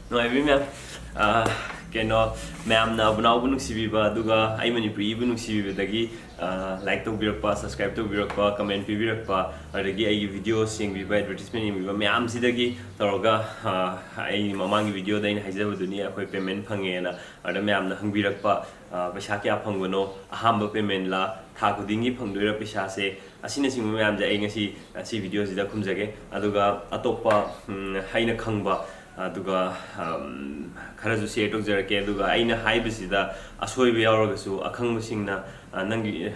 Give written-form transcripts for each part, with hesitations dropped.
Noibi ma'am. Keno ma'am na bunau bunung sibiba duga ai Manipuri bunung sibidagi like to birakpa subscribe to birakpa comment pi birakpa adagi ai video sing biba advertisement biba ma'am sidagi toroga ai mamangi video da in haijabuduni akoi payment phangena ada ma'am na hangbirakpa paisa kya phangbono ahamba payment la tha khudingi phangdoira paisa se asina sing ma'am ja ai ngasi si video sida khumjage aduga atopa haina khangba aduga kharasu share tokjarake aduga aina haibasida asoiba yauragasu akhangmusingna nangi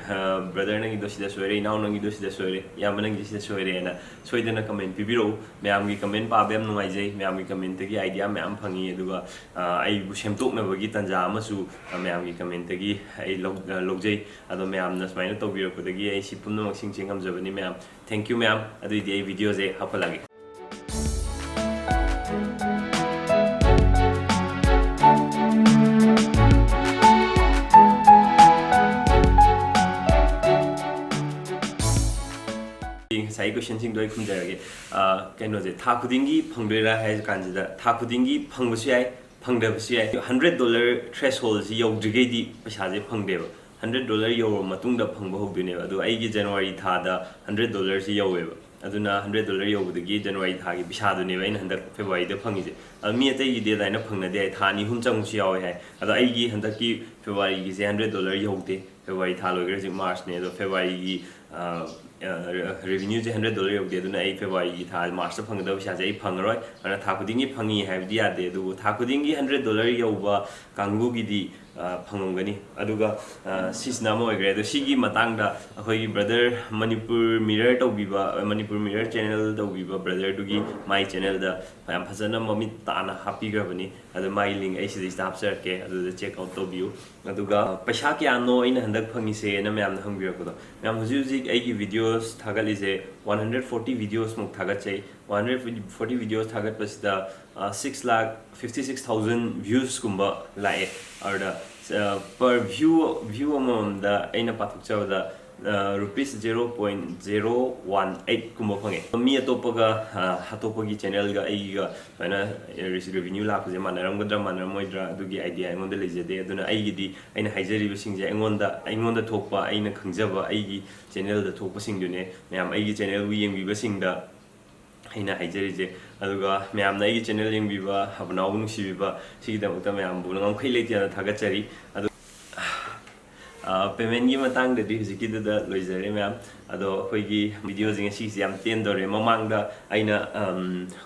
brother nangi dosida soire now nangi dosida soire yamba nangi sida soire na soidana comment pibiro mayamgi comment pabem nuaijai mayamgi comment gi idea mayam phangi aduga ai bu semtokna bagi tanja amasu mayamgi comment gi ai logjai ado mayamna smaina tobirapodagi ai sipumna maksing chingamjabani mayam thank you mayam adu di ai video je hapalagi sai question sing doi khumjarage kaino je tha khudingi phangdoira hai kanjida tha khudingi phangbasu yai phangdabasu yai $100 threshold ji yogdrige di paisa je phangdeba $100 yow matungda phangba hogdune adu ai gi January tha da $100 ji yoweba aduna $100 yowdagi January tha gi paisa du ne bain handak February da phangi je mi atai gi de daina phangna de ai tha ni hum changsu yaw hai adu ai gi handak ki February gi je $100 yowde February tha logre ji March ne do February gi revenue je $100 yogde aduna ai February tha March da phangda paisa je ai phangroi ana tha khudingi phangi hai bi ade du tha khudingi $100 yoba kanggu gi di phangongani aduga sisna mo egre do sigi matangda akhoi brother Manipur mirror tawbiba Manipur mirror channel tawbiba brother dugi my channel da yam phajana mami tana happy grabani adu my link ai sidi stop serke adu check out tawbiu aduga paisa kya no ina handak phangi se na myam na hangbira ko do myam huji ai gi videos thagali je 140 videos muk thagat chai 140 videos thagat pasida 6,56,000 views kumba lae arda per view amount da aina pathuk chawda rupees 0.018 kumba phange mi atopaga atopagi channel ga ai ga ana revenue la puje manaramgadra manaramoidra adugi idea ngonda lejede aduna ai gi di aina haijari bisingje aingonda thokpa aina khangjaba ai gi channel da thokpa singdune mayam ai gi channel wi yengbi basingda aina haijari je aduga mayam na ai gi channel yengbiba habnaw nungsibiba sigidamukta mayam bu ngam khailei tiana thagachari adu payment gi matang de hujiki da loizare mayam ado khoi video jing si yam ten dore mamang da aina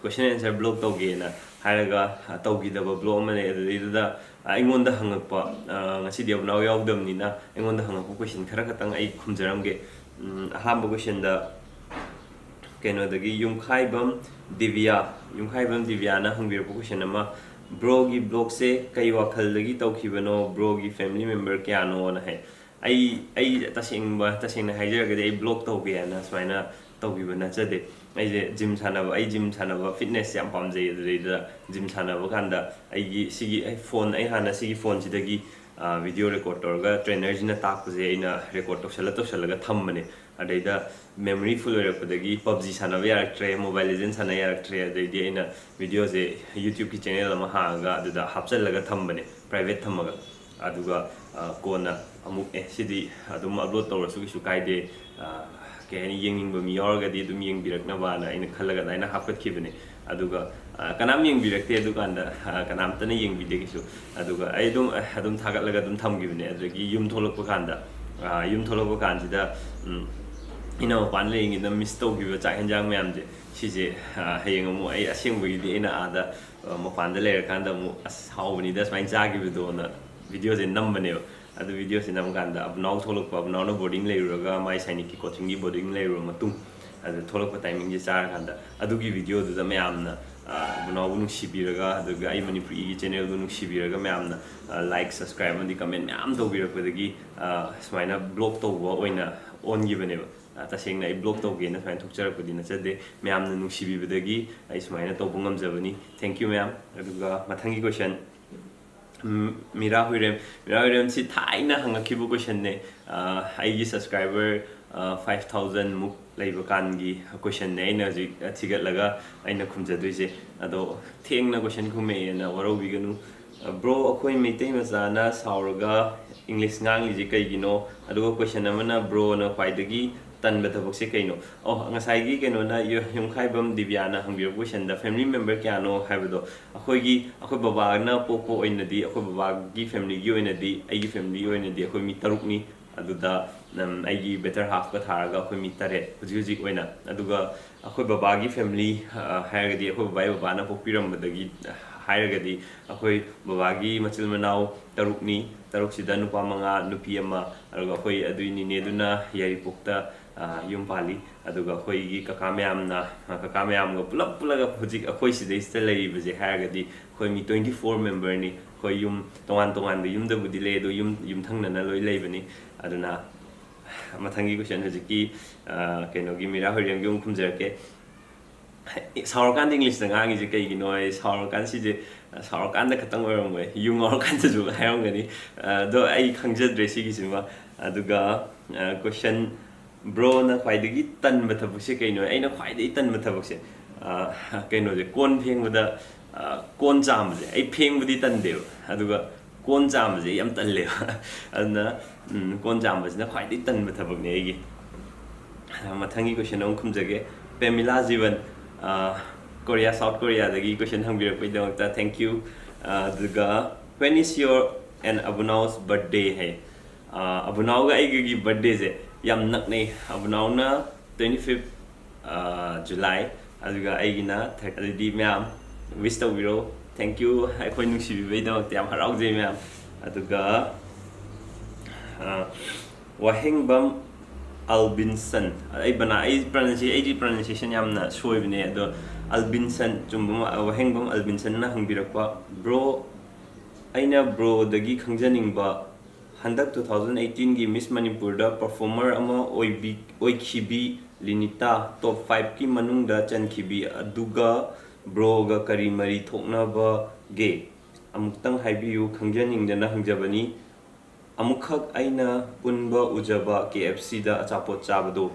question answer blog toge na haraga togi da blog mane da aingonda hangakpa ngasi dia naw yaudam ni na aingonda hangakpa question khara katang ai khumjaram ge ahamba question da keno dagi yumkhaibam divya na hangbir question ama bro gi blog se kai wakhal dagi tawkhibano bro gi family member kya no na hai ai tasing na haijaraga ai blog tawge na smaina tawbibana chade ai je gym sanaba fitness yam pamjai da gym sanaba kanda ai gi sigi ai phone ai hana sigi phone sidagi video recorder ga trainer jina takpje aina record toksalaga thammane adaida memory full oirakpadagi PUBG sanaba yaraktre mobile legends sana yaraktre adaidi aina video je YouTube ki channel ama hanga aduda hapchalaga thambane private thammaga aduga kona amuk sidi adum upload tawrasu su kaide keni yengingba mi yorgadi adum yengbirakna bana aina khalaga aina hapkatkibane aduga kanam yengbirakte adukanda kanam tana yengbide gisu aduga ai adum thagatlaga adum thamgibane adagi yum tholokpa kanda ina pan leng in the misto give a chanjang mamje she's haying a asing with in ada mopanda layer kanda how many that's my jagi with on videos in number new at the videos in Amganda of now tolok of non boarding layer my saniki coaching boarding layer matum as a tolok timing is kanda adugi video to the mamna bunawunu shibiraga the guy Manipuri channel dunu shibiraga mamna like subscribe and the comment am to be with the smina blog to oina on given tasengna ai blog tawge na fain thukjarapudi na chade mayam na nungsibibadagi ai smaina tawbu ngamjabani thank you mayam aduga mathangi question mira huirem si thaina hangakhibu question ne ai gi subscriber 5,000 muk leiba kangi question ne na ji thigat laga aina khumjadui ado thengna question khume na waro biganu bro akoi meitei masana sauraga English ngang li ji kai gino ado question amana bro na paidagi tan bethabok se kaino oh ngasai gi keno na yum khaibam divyana hangbir question da family member kya no haibdo akoi baba na popo oina di akoi baba gi family gi oina di ai gi family oina di akoi mi taruk ni aduda ai gi better half ka tharaga akoi mi tare huji oina aduga akoi baba gi family hairga di akoi baba na popiram badagi hairagadi akoi baba gi machil manau taruk sida nupa manga nupi ama aduga akoi adui ni ne duna yari pokta yum pali aduga akoi gi kakamyam ga pulaga hujik akoi sidai sta lai baje hairagadi akoi mi 24 member ni akoi yum tongan de yum da budi le do yum thangna na loi lai bani aduna mathangi question hujiki keno gi mira horiang gi khumjarke Saurakan English na ngangi je kai gino ai saurakan si je saurakan da khatang oiram we yung saurakan ta ju hayang gani do ai khangjadre si gi sima aduga question bro na khwaidagi tan bathabuk se kai no ai na khwaidai tan bathabuk se kai no je kon pheng bada kon jam je ai pheng budi tan deu aduga kon jam je yam tan le adna kon jam je na khwaidai tan bathabuk ne gi mathangi question ong khumjage Pamela Jivan Korea, South Korea, the question hungry thank you. When is your and Abunau's birthday? Hey, Abunau ga birthday ze yam nak ne Abunau na 25th July. Aduga aigina 30 ma'am. Wish the wiro. Thank you. I point nung si bibay daw tiyam harau ze ma'am. Aduga wahing bam Albinson ai bana ai pronunciation yamna soibne ado Albinson chumbuma wahengbam Albinson na hangbirakwa bro aina bro dagi khangjaning ba handak 2018 gi Miss Manipur da performer ama oikhibi Linita top 5 ki manung da chankhibi aduga bro ga kari mari thokna ba ge amuktang haibiu khangjaning da na hangjabani amukhak aina punba ujaba KFC da achapot chabado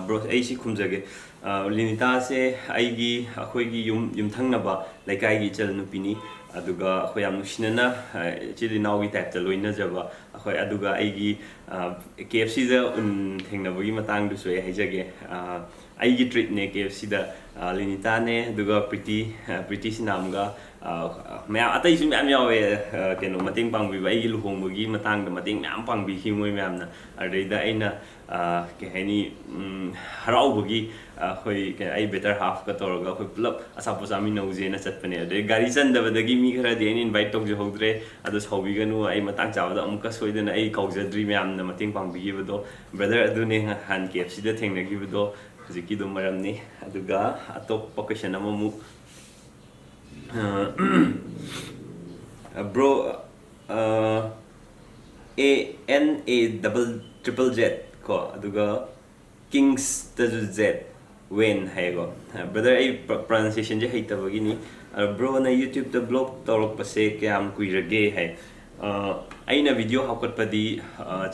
bro ai si khumjage Linita se aigi akhoi yum thangna ba laikai gi chal nupini aduga akhoi am nushinana chili naw gi type ta loina jaba akhoi aduga aigi KFC da un thengna bagi matang du soi haijage aigi treat ne KFC da Linita ne aduga pretty sinam ga maya atai su maya yawe keno mating pangbi ba igi luhongbogi matang da mating maya pangbi hi moi maya na arida aina ke hani haraubogi khoi ke ai better half ka torga khoi plap asapo sami nauze na chatpane ade gari chandaba dagi mi khara de ni invite tok je hodre adu saubi ganu ai matang chawda amka soidena ai kaujadri maya na mating pangbi gi bodo brother adu ne han KFC da thengna gi bodo hujiki do maram ni aduga atop question amamu bro ANA_ZZZ ko aduga Kings Z when haigo brother ai pronunciation je haita bagini bro na YouTube the blog torok pase kyam kuirage hai aina video hakot padi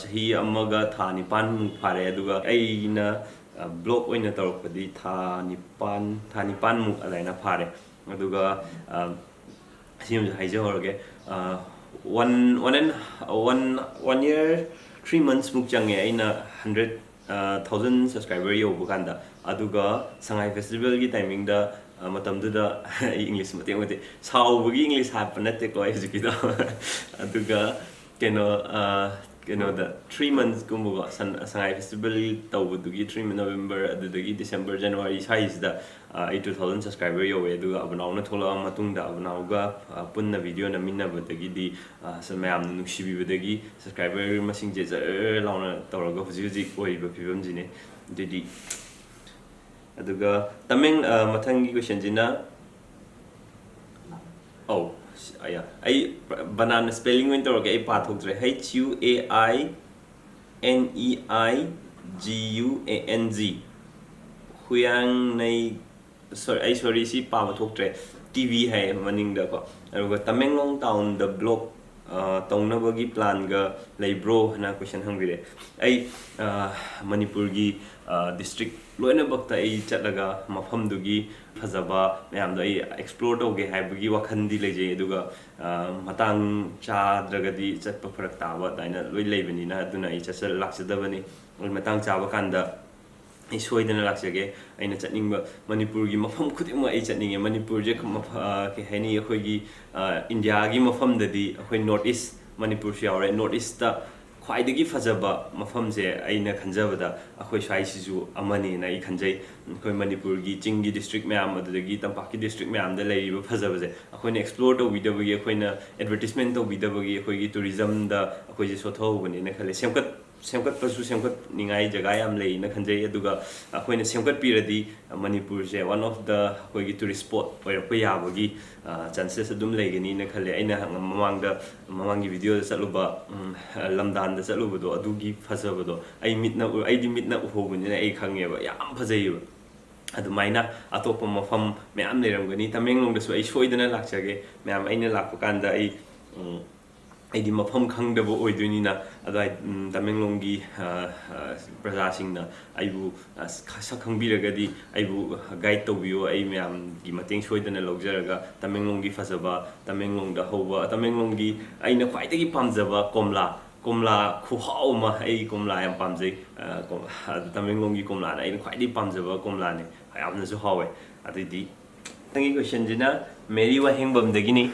chahi amaga tha nipan mu phare aduga aina blog oina torok padi tha nipan mu alaina phare aduga sim haije horge 1 year 3 months muk change aina 100,000 subscriber yo bukanda aduga Sangai festival gi timing da matamdu da English mate saubugi English hapanate ko hiziki da aduga keno the 3 months kumbuga Sangai festival tawbugi 3 November adudagi December January size da 2,000 subscriber yo aduga abanaw na thola matungda abanaw ga punna video na minna badagi di samayam nuksibi badagi subscriber masing je launa tawraga huji oi ba pibam jine didi aduga tameng mathangi question jina oh aya ai banana spelling win tawraga ai pa thoktre HUAINEIGUANG huyang nei sorry si pa thoktre TV hai maning da ko aduga Tamenglong town the block ꯇꯧꯅꯕꯒꯤ ꯄ꯭ꯂꯥꯟꯒ ꯂꯩꯕ꯭ꯔꯣ ꯍꯥꯏꯅ question ꯍꯪꯕꯤꯔꯦ ꯑꯩ ꯃꯅꯤꯄꯨꯔꯒꯤ district ꯂꯣꯏꯅꯃꯛꯇ ꯑꯩ ꯆꯠꯂꯒ ꯃꯐꯝꯗꯨꯒꯤ ꯐꯖꯕ ꯃꯌꯥꯝꯗꯣ ꯑꯩ ꯑꯦꯛꯁꯄ꯭ꯂꯣꯔ ꯇꯧꯒꯦ ꯍꯥꯏꯕꯒꯤ ꯋꯥꯈꯜꯗꯤ ꯂꯩꯖꯩ ꯑꯗꯨꯒ ꯃꯇꯥꯡ ꯆꯥꯗ꯭ꯔꯒꯗꯤ ꯆꯠꯄ ꯐꯔꯛ ꯇꯥꯕ ꯑꯗꯨꯃꯥꯏꯅ ꯂꯣꯏ ꯂꯩꯕꯅꯤꯅ ꯑꯗꯨꯅ ꯑꯩ ꯂꯥꯛꯆꯗꯕꯅꯤ ꯃꯇꯥꯡ ꯆꯥꯕ ꯀꯥꯟꯗ ꯑꯩ ꯁꯣꯏꯗꯅ ꯂꯥꯛꯆꯒꯦ ꯑꯩꯅ ꯆꯠꯅꯤꯡꯕ ꯃꯅꯤꯄꯨꯔꯒꯤ ꯃꯐꯝ ꯈꯨꯗꯤꯡꯃꯛ ꯑꯩ ꯆꯠꯅꯤꯡꯉꯦ ꯃꯅꯤꯄꯨꯔꯁꯦ ꯀꯩ ꯍꯥꯏꯅꯤ ꯑꯩꯈꯣꯏꯒꯤ ꯏꯟꯗꯤꯌꯥꯒꯤ ꯃꯐꯝꯗꯗꯤ ꯑꯩꯈꯣꯏ ꯅꯣꯔꯠ ꯏꯁ ꯃꯅꯤꯄꯨꯔꯁꯨ ꯌꯥꯎꯔꯦ ꯅꯣꯔꯠ ꯏꯁꯇ ꯈ꯭ꯋꯥꯏꯗꯒꯤ ꯐꯖꯕ ꯃꯐꯝꯁꯦ ꯑꯩꯅ ꯈꯟꯖꯕꯗ ꯑꯩꯈꯣꯏ ꯁ꯭ꯋꯥꯏꯁꯤꯁꯨ ꯑꯃꯅꯦꯅ ꯑꯩ ꯈꯟꯖꯩ ꯑꯩꯈꯣꯏ ꯃꯅꯤꯄꯨꯔꯒꯤ ꯆꯤꯡꯒꯤ ꯗꯤꯁꯇ꯭ꯔꯤꯛ ꯃꯌꯥꯝ ꯑꯗꯨꯗꯒꯤ ꯇꯝꯄꯥꯛꯀꯤ ꯗꯤꯁꯇ꯭ꯔꯤꯛ ꯃꯌꯥꯝꯗ ꯂꯩꯔꯤꯕ ꯐꯖꯕꯁꯦ ꯑꯩꯈꯣꯏꯅ ꯑꯦꯛꯁꯄ꯭ꯂꯣꯔ ꯇꯧꯕꯤꯗꯕꯒꯤ ꯑꯩꯈꯣꯏꯅ ꯑꯦꯗꯚꯔꯇꯤꯁꯃꯦꯟ ꯇꯧꯕꯤꯗꯕꯒꯤ ꯑꯩꯈꯣꯏꯒꯤ ꯇꯨꯔꯤꯖꯝꯗ ꯑꯩꯈꯣꯏꯁꯦ ꯁꯣꯊꯍꯧꯕꯅꯦꯅ ꯈꯜꯂꯦ ꯁꯦꯝꯒꯠꯄꯁꯨ ꯁꯦꯝꯒꯠꯅꯤꯡꯉꯥꯏ ꯖꯒꯥ ꯌꯥꯝ ꯂꯩꯅ ꯈꯟꯖꯩ ꯑꯗꯨꯒ ꯑꯩꯈꯣꯏꯅ ꯁꯦꯝꯒꯠꯄꯤꯔꯗꯤ ꯃꯅꯤꯄꯨꯔꯁꯦ ꯋꯥꯟ ꯑꯣꯐ ꯗ ꯑꯩꯈꯣꯏꯒꯤ ꯇꯨꯔꯤꯁ ꯁ꯭ꯄꯣꯠ ꯑꯣꯏꯔꯛꯄ ꯌꯥꯕꯒꯤ ꯆꯥꯟꯁꯦꯁ ꯑꯗꯨꯝ ꯂꯩꯒꯅꯤꯅ ꯈꯜꯂꯦ ꯑꯩꯅ ꯃꯃꯥꯡꯒꯤ ꯚꯤꯗꯤꯑꯣꯗ ꯆꯠꯂꯨꯕ ꯂꯝꯗꯥꯟꯗ ꯆꯠꯂꯨꯕꯗꯣ ꯑꯗꯨꯒꯤ ꯐꯖꯕꯗꯣ ꯑꯩꯗꯤ ꯃꯤꯠꯅ ꯎꯍꯧꯕꯅꯤꯅ ꯑꯩ ꯈꯪꯉꯦꯕ ꯌꯥꯝ ꯐꯖꯩꯌꯦꯕ ꯑꯗꯨꯃꯥꯏꯅ ꯑꯇꯣꯞꯄ ꯃꯐꯝ ꯃꯌꯥꯝ ꯂꯩꯔꯝꯒꯅꯤ ꯇꯃꯦꯡꯂꯣꯡꯗꯁꯨ ꯑꯩ ꯁꯣꯏꯗꯅ ꯂꯥꯛꯆꯒꯦ ꯃꯌꯥꯝ ꯑꯩꯅ ꯂꯥꯛꯄ ꯀꯥꯟꯗ ꯑꯩꯗꯤ ꯃꯐꯝ ꯈꯪꯗꯕ ꯑꯣꯏꯗꯣꯏꯅꯤ나 ꯑꯗꯨꯋꯥꯏ ꯇꯃꯦꯡꯂꯣꯡꯒꯤ ꯄ꯭ꯔꯖꯥꯁꯤꯡꯅ ꯑꯩꯕꯨ ꯁꯛ ꯈꯪꯕꯤꯔꯒꯗꯤ ꯑꯩꯕꯨ ꯒꯥꯏꯗ ꯇꯧꯕꯤꯌꯣ ꯑꯩ ꯃꯌꯥꯝꯒꯤ ꯃꯇꯦꯡ ꯁꯣꯏꯗꯅ ꯂꯧꯖꯔꯒ ꯇꯃꯦꯡꯂꯣꯡꯒꯤ ꯐꯖꯕ ꯇꯃꯦꯡꯂꯣꯡꯗ ꯍꯧꯕ ꯇꯃꯦꯡꯂꯣꯡꯒꯤ ꯑꯩꯅ ꯈ꯭ꯋꯥꯏꯗꯒꯤ ꯄꯥꯝꯖꯕ ꯀꯣꯝꯂꯥ ꯈꯨꯍꯥꯎ ꯑꯃ ꯑꯩ ꯀꯣꯝꯂꯥ ꯌꯥꯝ ꯄꯥꯝꯖꯩ ꯇꯃꯦꯡꯂꯣꯡꯒꯤ ꯀꯣꯝꯂꯥꯅ ꯑꯩꯅ ꯈ꯭ꯋꯥꯏꯗꯒꯤ ꯄꯥꯝꯖꯕ ꯀꯣꯝꯂꯥꯅꯦ ꯌꯥꯝꯅꯁꯨ ꯍꯥꯎꯋꯦ ꯑꯗꯨꯗꯤ ꯅꯪꯒꯤ ꯀ꯭ꯋꯦꯁꯟꯁꯤꯅ ꯃꯦꯔꯤ ꯋꯥꯍꯦꯡꯕꯝꯗꯒꯤꯅꯤ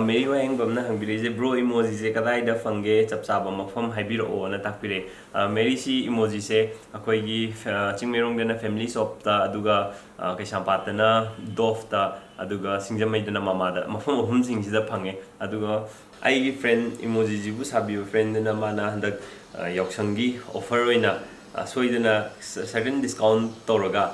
ꯃꯦꯔꯤ ꯋꯥꯍꯦꯡꯕꯝꯅ ꯍꯪꯕꯤꯔꯛꯏꯁꯦ ꯕ꯭ꯔꯣ ꯏꯃꯣꯖꯤꯁꯦ ꯀꯗꯥꯏꯗ ꯐꯪꯒꯦ ꯆꯞ ꯆꯥꯕ ꯃꯐꯝ ꯍꯥꯏꯕꯤꯔꯛꯑꯣꯅ ꯇꯥꯛꯄꯤꯔꯛꯑꯦ ꯃꯦꯔꯤꯁꯤ ꯏꯃꯣꯖꯤꯁꯦ ꯑꯩꯈꯣꯏꯒꯤ ꯆꯤꯡꯃꯩꯔꯣꯡꯗꯅ ꯐꯦꯃꯤꯂꯤ ꯁꯣꯞꯇ ꯑꯗꯨꯒ ꯀꯩꯁꯥꯝꯄꯥꯠꯇꯅ ꯗꯣꯐꯇ ꯑꯗꯨꯒ ꯁꯤꯡꯖꯃꯩꯗꯅ ꯃꯃꯥꯗ ꯃꯐꯝ ꯑꯍꯨꯝꯁꯤꯡꯁꯤꯗ ꯐꯪꯉꯦ ꯑꯗꯨꯒ ꯑꯩꯒꯤ ꯐ꯭ꯔꯦꯟ ꯏꯃꯣꯖꯤꯁꯤꯕꯨ ꯁꯥꯕꯤꯕ ꯐ꯭ꯔꯦꯟꯗꯨꯅ ꯃꯥꯅ ꯍꯟꯗꯛ ꯌꯥꯎꯁꯪꯒꯤ ꯑꯣꯐꯔ ꯑꯣꯏꯅ ꯁꯣꯏꯗꯅ ꯁꯔꯇꯟ ꯗꯤꯁꯀꯥꯎꯟ ꯇꯧꯔꯒ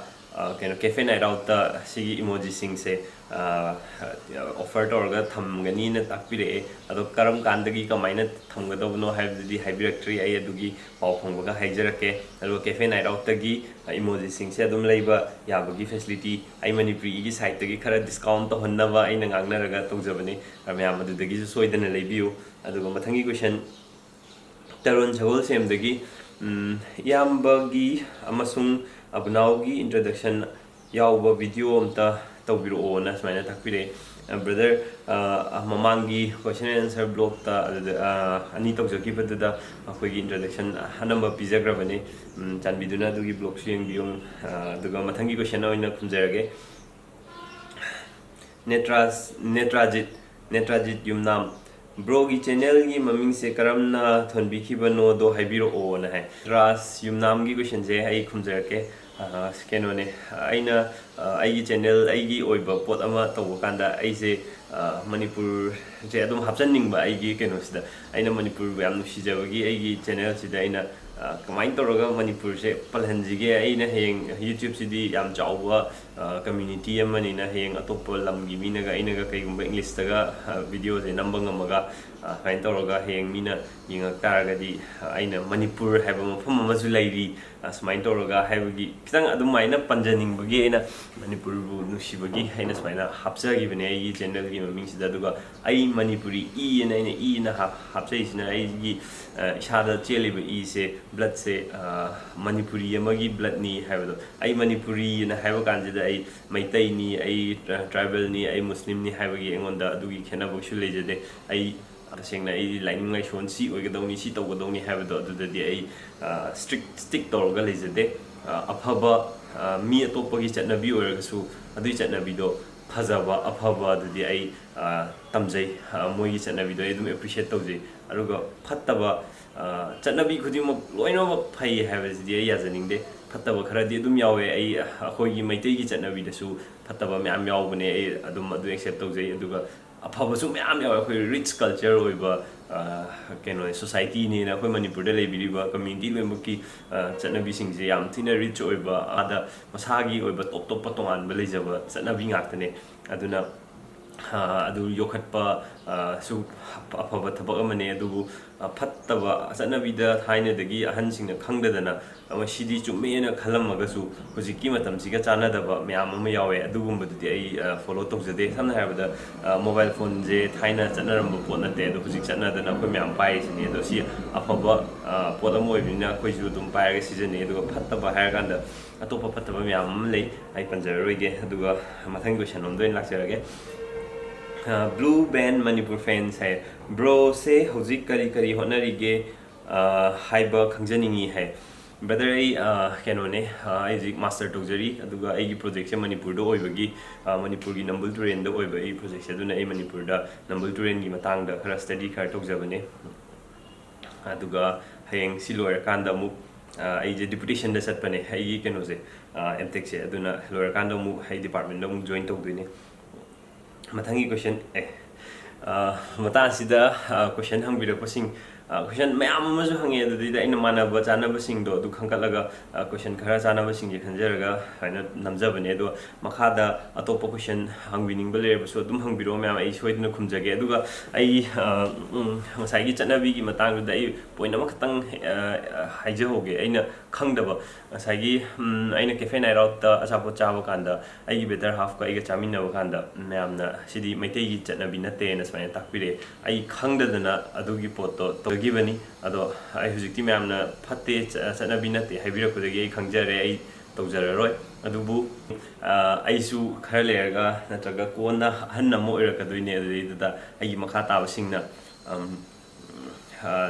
ꯀꯩꯅꯣ ꯀꯦꯐꯦ ꯅꯥꯏꯠ ꯑꯥꯎꯠꯇ ꯁꯤꯒꯤ ꯏꯃꯣꯖꯤꯁꯤꯡꯁꯦ ꯑꯣꯐꯔ ꯇꯧꯔꯒ ꯊꯝꯒꯅꯤꯅ ꯇꯥꯛꯄꯤꯔꯛꯑꯦ ꯑꯗꯣ ꯀꯔꯝ ꯀꯥꯟꯗꯒꯤ ꯀꯃꯥꯏꯅ ꯊꯝꯒꯗꯕꯅꯣ ꯍꯥꯏꯕꯗꯨꯗꯤ ꯍꯥꯏꯕꯤꯔꯛꯇ꯭ꯔꯤ ꯑꯩ ꯑꯗꯨꯒꯤ ꯄꯥꯎ ꯐꯪꯕꯒ ꯍꯥꯏꯖꯔꯛꯀꯦ ꯑꯗꯨꯒ ꯀꯦꯐꯦ ꯅꯥꯏꯠ ꯑꯥꯎꯠꯇꯒꯤ ꯏꯃꯣꯖꯤꯁꯤꯡꯁꯦ ꯑꯗꯨꯝ ꯂꯩꯕ ꯌꯥꯕꯒꯤ ꯐꯦꯁꯤꯂꯤꯇꯤ ꯑꯩ ꯃꯅꯤꯄꯨꯔꯤꯒꯤ ꯁꯥꯏꯠꯇꯒꯤ ꯈꯔ ꯗꯤꯁꯀꯥꯎꯟ ꯇꯧꯍꯟꯅꯕ ꯑꯩꯅ ꯉꯥꯡꯅꯔꯒ ꯇꯧꯖꯕꯅꯤ ꯃꯌꯥꯝ ꯑꯗꯨꯗꯒꯤꯁꯨ ꯁꯣꯏꯗꯅ ꯂꯩꯕꯤꯌꯨ ꯑꯗꯨꯒ ꯃꯊꯪꯒꯤ ꯀ꯭ꯋꯦꯁꯟ ꯇꯔꯣꯟ ꯁꯒꯣꯜꯁꯦꯝꯗꯒꯤ ꯏꯌꯥꯝꯕꯒꯤ ꯑꯃꯁꯨꯡ ꯑꯕꯨꯅꯥꯎꯒꯤ ꯏꯟꯇ꯭ꯔꯗꯛꯁꯟ ꯌꯥꯎꯕ ꯚꯤꯗꯤꯑꯣ ꯑꯝꯇ ꯇꯧꯕꯤꯔꯛꯑꯣꯅ ꯁꯨꯃꯥꯏꯅ ꯇꯥꯛꯄꯤꯔꯛꯑꯦ ꯕ꯭ꯔꯗꯔ ꯃꯃꯥꯡꯒꯤ ꯀ꯭ꯋꯦꯁꯟ ꯑꯦꯟ ꯑꯟꯁꯔ ꯕ꯭ꯂꯣꯛꯇ ꯑꯗꯨꯗ ꯑꯅꯤ ꯇꯧꯖꯈꯤꯕꯗꯨꯗ ꯑꯩꯈꯣꯏꯒꯤ ꯏꯟꯇ꯭ꯔꯗꯛꯁꯟ ꯑꯅꯝꯕ ꯄꯤꯖꯈ꯭ꯔꯕꯅꯤ ꯆꯥꯟꯕꯤꯗꯨꯅ ꯑꯗꯨꯒꯤ ꯕ꯭ꯂꯣꯛꯁꯨ ꯌꯦꯡꯕꯤꯌꯨ ꯑꯗꯨꯒ ꯃꯊꯪꯒꯤ ꯀ꯭ꯋꯦꯁꯟ ꯑꯣꯏꯅ ꯈꯨꯝꯖꯔꯒꯦ ꯅꯦꯇ꯭ꯔꯥꯖꯤꯠ ꯌꯨꯝꯅꯥꯝ ꯕ꯭ꯔꯣꯒꯤ ꯆꯦꯅꯦꯜꯒꯤ ꯃꯃꯤꯡꯁꯦ ꯀꯔꯝꯅ ꯊꯣꯟꯕꯤꯈꯤꯕꯅꯣꯗꯣ ꯍꯥꯏꯕꯤꯔꯛꯑꯣꯅ ꯍꯥꯏ ꯔꯥꯖ ꯌꯨꯝꯅꯥꯝꯒꯤ ꯀ꯭ꯋꯦꯁꯟꯁꯦ ꯑꯩ ꯈꯨꯝꯖꯔꯛꯀꯦ ꯀꯩꯅꯣꯅꯦ ꯑꯩꯒꯤ ꯆꯦꯅꯦꯜ ꯑꯩꯒꯤ ꯑꯣꯏꯕ ꯄꯣꯠ ꯑꯃ ꯇꯧꯕ ꯀꯥꯟꯗ ꯑꯩꯁꯦ ꯃꯅꯤꯄꯨꯔꯁꯦ ꯑꯗꯨꯝ ꯍꯥꯞꯆꯟꯅꯤꯡꯕ ꯑꯩꯒꯤ ꯀꯩꯅꯣꯁꯤꯗ ꯑꯩꯅ ꯃꯅꯤꯄꯨꯔꯕꯨ ꯌꯥꯝ ꯅꯨꯡꯁꯤꯖꯕꯒꯤ ꯑꯩꯒꯤ ꯆꯦꯅꯦꯜꯁꯤꯗ ꯑꯩꯅ ꯀꯃꯥꯏꯅ ꯇꯧꯔꯒ ꯃꯅꯤꯄꯨꯔꯁꯦ ꯄꯜꯍꯟꯁꯤꯒꯦ ꯑꯩꯅ ꯍꯌꯦꯡ ꯌꯨꯇ꯭ꯌꯨꯕꯁꯤꯗꯤ ꯌꯥꯝ ꯆꯥꯎꯕ ꯀꯝꯃ꯭ꯌꯨꯅꯤꯇꯤ ꯑꯃꯅꯤꯅ ꯍꯌꯦꯡ ꯑꯇꯣꯞꯄ ꯂꯝꯒꯤ ꯃꯤꯅꯒ ꯑꯩꯅꯒ ꯀꯩꯒꯨꯝꯕ ꯏꯪꯂꯤꯁꯇꯒ ꯚꯤꯗꯤꯑꯣꯁꯦ ꯅꯝꯕ ꯉꯝꯃꯒ ꯁꯨꯃꯥꯏꯅ ꯇꯧꯔꯒ ꯍꯌꯦꯡ ꯃꯤꯅ ꯌꯦꯡꯉꯛ ꯇꯥꯔꯒꯗꯤ ꯑꯩꯅ ꯃꯅꯤꯄꯨꯔ ꯍꯥꯏꯕ ꯃꯐꯝ ꯑꯃꯁꯨ ꯂꯩꯔꯤ ꯁꯨꯃꯥꯏꯅ ꯇꯧꯔꯒ ꯍꯥꯏꯕꯒꯤ ꯈꯤꯇꯪ ꯑꯗꯨꯃꯥꯏꯅ ꯄꯟꯖꯅꯤꯡꯕꯒꯤ ꯑꯩꯅ ꯃꯅꯤꯄꯨꯔꯕꯨ ꯅꯨꯡꯁꯤꯕꯒꯤ ꯑꯩꯅ ꯁꯨꯃꯥꯏꯅ ꯍꯥꯞꯆꯈꯤꯕꯅꯦ ꯑꯩꯒꯤ ꯆꯦꯅꯦꯜꯒꯤ ꯃꯃꯤꯡꯁꯤꯗ ꯑꯗꯨꯒ ꯑꯩ ꯃꯅꯤꯄꯨꯔꯤ ꯑꯩꯅ ꯍꯥꯞꯆꯩꯁꯤꯅ ꯑꯩꯒꯤ ꯏꯁꯥꯗ ꯆꯦꯜꯂꯤꯕ ꯏꯁꯦ ꯕ꯭ꯂꯠꯁꯦ ꯃꯅꯤꯄꯨꯔꯤ ꯑꯃꯒꯤ ꯕ꯭ꯂꯠꯅꯤ ꯍꯥꯏꯕꯗꯣ ꯑꯩ ꯃꯅꯤꯄꯨꯔꯤꯅ ꯍꯥꯏꯕ ꯀꯥꯟꯁꯤꯗ ꯑꯩ ꯃꯩꯇꯩꯅꯤ ꯑꯩ ꯇ꯭ꯔꯥꯏꯕꯦꯜꯅꯤ ꯑꯩ ꯃꯨꯁꯂꯤꯝꯅꯤ ꯍꯥꯏꯕꯒꯤ ꯑꯩꯉꯣꯟꯗ ꯑꯗꯨꯒꯤ ꯈꯦꯠꯅꯕꯁꯨ ꯂꯩꯖꯗꯦ ꯑꯩ ꯇꯁꯦꯡꯅ ꯑꯩ ꯂꯥꯏꯅꯤꯡ ꯂꯥꯏꯁꯣꯟ ꯁꯤ ꯑꯣꯏꯒꯗꯧꯅꯤ ꯁꯤ ꯇꯧꯒꯗꯧꯅꯤ ꯍꯥꯏꯕꯗꯣ ꯑꯗꯨꯗꯗꯤ ꯑꯩ ꯁ꯭ꯇꯤꯛ ꯇꯧꯔꯒ ꯂꯩꯖꯗꯦ ꯑꯐꯕ ꯃꯤ ꯑꯇꯣꯞꯄꯒꯤ ꯆꯠꯅꯕꯤ ꯑꯣꯏꯔꯒꯁꯨ ꯑꯗꯨꯒꯤ ꯆꯠꯅꯕꯤꯗꯣ ꯐꯖꯕ ꯑꯐꯕ ꯑꯗꯨꯗꯤ ꯑꯩ ꯇꯝꯖꯩ ꯃꯣꯏꯒꯤ ꯆꯠꯅꯕꯤꯗꯣ ꯑꯩ ꯑꯗꯨꯝ ꯑꯦꯄ꯭ꯔꯤꯁꯤꯌꯦꯠ ꯇꯧꯖꯩ ꯑꯗꯨꯒ ꯐꯠꯇꯕ ꯆꯠꯅꯕꯤ ꯈꯨꯗꯤꯡꯃꯛ ꯂꯣꯏꯅꯃꯛ ꯐꯩ ꯍꯥꯏꯕꯁꯤꯗꯤ ꯑꯩ ꯌꯥꯖꯅꯤꯡꯗꯦ ꯐꯠꯇꯕ ꯈꯔꯗꯤ ꯑꯗꯨꯝ ꯌꯥꯎꯋꯦ ꯑꯩꯈꯣꯏꯒꯤ ꯃꯩꯇꯩꯒꯤ ꯆꯠꯅꯕꯤꯗꯁꯨ ꯐꯠꯇꯕ ꯃꯌꯥꯝ ꯌꯥꯎꯕꯅꯦ ꯑꯩ ꯑꯗꯨꯝ ꯑꯗꯨ ꯑꯦꯛꯁꯦꯞ ꯇꯧꯖꯩ ꯑꯗꯨꯒ ꯑꯐꯕꯁꯨ ꯃꯌꯥꯝ ꯌꯥꯎꯋꯦ ꯑꯩꯈꯣꯏ ꯔꯤꯆ ꯀꯜꯆꯔ ꯑꯣꯏꯕ ꯀꯩꯅꯣ ꯁꯣꯁꯥꯏꯇꯤꯅꯦꯅ ꯑꯩꯈꯣꯏ ꯃꯅꯤꯄꯨꯔꯗ ꯂꯩꯕꯤꯔꯤꯕ ꯀꯝꯃ꯭ꯌꯨꯅꯤꯇꯤ ꯂꯣꯏꯅꯃꯛꯀꯤ ꯆꯠꯅꯕꯤꯁꯤꯡꯁꯦ ꯌꯥꯝ ꯊꯤꯅ ꯔꯤꯆ ꯑꯣꯏꯕ ꯃꯁꯥꯒꯤ ꯑꯣꯏꯕ ꯇꯣꯞ ꯇꯣꯞꯄ ꯇꯣꯉꯥꯟꯕ ꯂꯩꯖꯕ ꯆꯠꯅꯕꯤ ꯉꯥꯛꯇꯅꯦ ꯑꯗꯨꯅ adu yokhatpa su afaba thabak amane adubu fattaba chanabida thainadagi ahansingna khangdadana sidi chummena khalamagasu hujiki matamsiga chanadaba myam ama yawe adugumbadudi ai follow tawjade samna habada mobile phone je thaina chanaramba potna te adu hujik chanadana khoi myam pai sini adu si afaba pot amoi bina khoi ju dum pai ga season adu fattaba hairganda atopa fattaba myam lei ai panjaroige aduga mathang question omdoin lakjarage Blue Band Manipur fans hai bro se hozik kari kari honarige haiba khangjaningi hai brother ai keno ne ai zik master tokjari aduga ai gi project se Manipur do oibagi Manipur gi Nambil Turen do oiba ai project se aduna ai Manipur da Nambil Turen gi matang da khara study khar tokjabane aduga hayeng silor kanda mu ai je deputation da satpane ai gi keno se MTech se aduna lor kanda mu ai department da mu join tokdine Mathangi question mata sida question hangbira pasing question mayam amasu hange adudi da ina mana ba chana basing do du khangkalaga question khara chana basing je khanjaraga haina namjabane do makhada atopa question hangbining bale basu dum hangbiro mayam ai soidna khumjage aduga ai masai gi chanabi gi matang da ai point ama khatang haije hoge aina khangdaba masai gi aina cafe night out ta asapo chaba kanda ai gi better half ka ai ga chaminna ba kanda mayam na sidi maitei gi chanabi na te na smaina takpire ai khangdadana adugi poto gibani ado ai hujikti mayamna phatte chanabi nate haibira kudagi ai khangjare ai tawjararoi adubu ai su khara lerga natraga kona hanna mo irakadoine adida ai makha tabasingna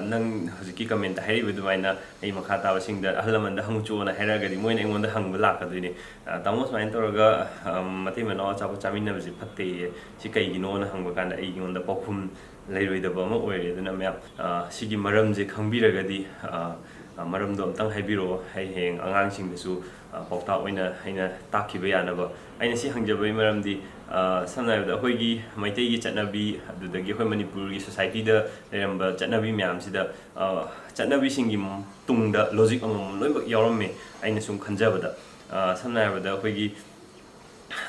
nang hujiki comment hairibu dumaina ai makha tabasingda ahlamanda hangchona hairagadi moina engonda hangba lakadoine tamos main toraga mate mano chapa chaminna basi phatte si kaigino na hangba kanda ai engonda pokhum leiroidaba ama oire aduna mya sigi maramje khangbiragadi maramdo amtang haibiro hai heng angangsing desu pokta oina haina takhiba yanaba aina si hangjabai maramdi samna da hoi gi maitei gi chanabi adudagi hoi Manipur gi society da leramba chanabi myam sida chanabi singi tungda logic amam loiba yawramme aina sum khanjabada samna da hoi gi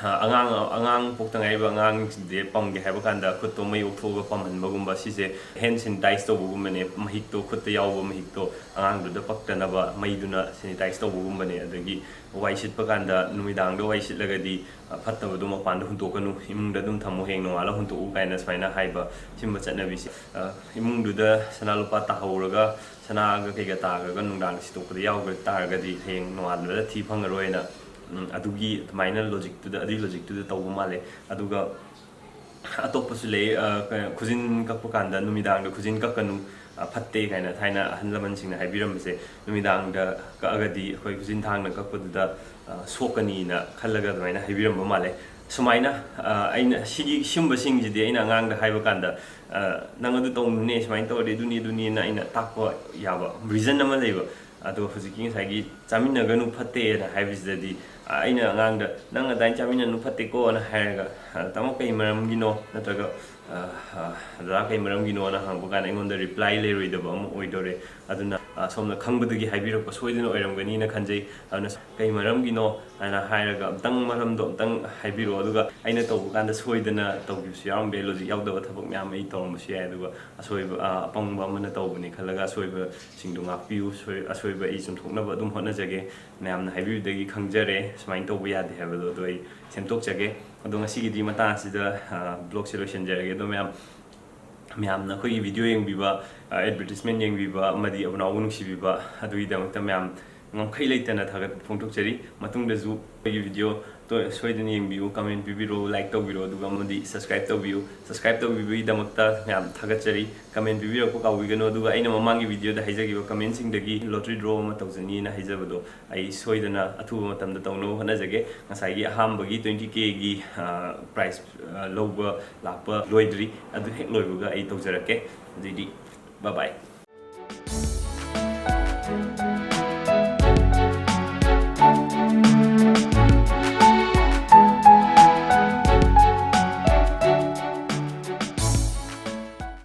angang poktangai ba angang de pamge haba kanda khutto mai uphoga pamhan bagumba sise hand sanitize to bugumba ne mahik to khutta yawba mahik to angang du da paktana ba mai duna sanitize to bugumba ne adagi wai sit pa kanda numidang do wai sit lagadi phattaba du mapan du huntokanu imung da dum thamo heng no ala hunto u kaina smaina haiba simba chanabi si imung du da sanalupa ta hauraga sanaga keiga taga nungdang sitokda yawga targadi heng no ala da thi phangaroina adugi maina logic to the logic to the tawba male aduga atoppa su le khujin kakpa kanda numidang da khujin kakkanu phatte kaina thaina hanlaman singna haibiram se numidang da ka agadi khoi khujin thangna kakpa da sokani na khallaga maina haibiram ba male sumaina aina sigi simba singji de aina ngang da haiba kanda nang adu tong ne sumain to de duni na aina takwa yaba reason nama leba ado hujiki sagi chamina ganu phatte na haibisdadi aina ngang da nang adai chamina nu phatte ko na hairaga tamo kai maram gino natraga ra kai maram gino na hang bukan engon da reply le roi da bam oidore aduna somna khangbadagi haibiro ko soidina oiramgani na khanjai aduna kai maram gino ana hairaga tang maram do tang haibiro aduga aina to bukan da soidina tawgi su yaram be logic yaw da thabak myam ai tawm su ya aduga asoiba apangba mana tawbani khalaga asoiba singdu ngakpiu asoiba ai sum thokna ba dum hotna jage myam na haibiu dagi khangjare smain to bu ya de habalo do ai semtok jage adunga sigi di mata sida blog solution jage do myam na khoi video yeng biba advertisement yeng biba amadi abna unuk si biba adui da makta myam ngam khai leitana thagat phongtok chari matung da zu video to soidani yeng biu comment bibiro like to biro duga amadi subscribe to biu da makta myam thagat chari comment bibiro ko kawi gano duga aina mamangi video da haijagi ba comment sing dagi lottery draw ma tawjani na haijabado ai soidana athu matam da tawno hana jage ngasai gi aham bagi 20k gi price loba lakpa loidri adu hek loibuga ai tawjarake didi bye bye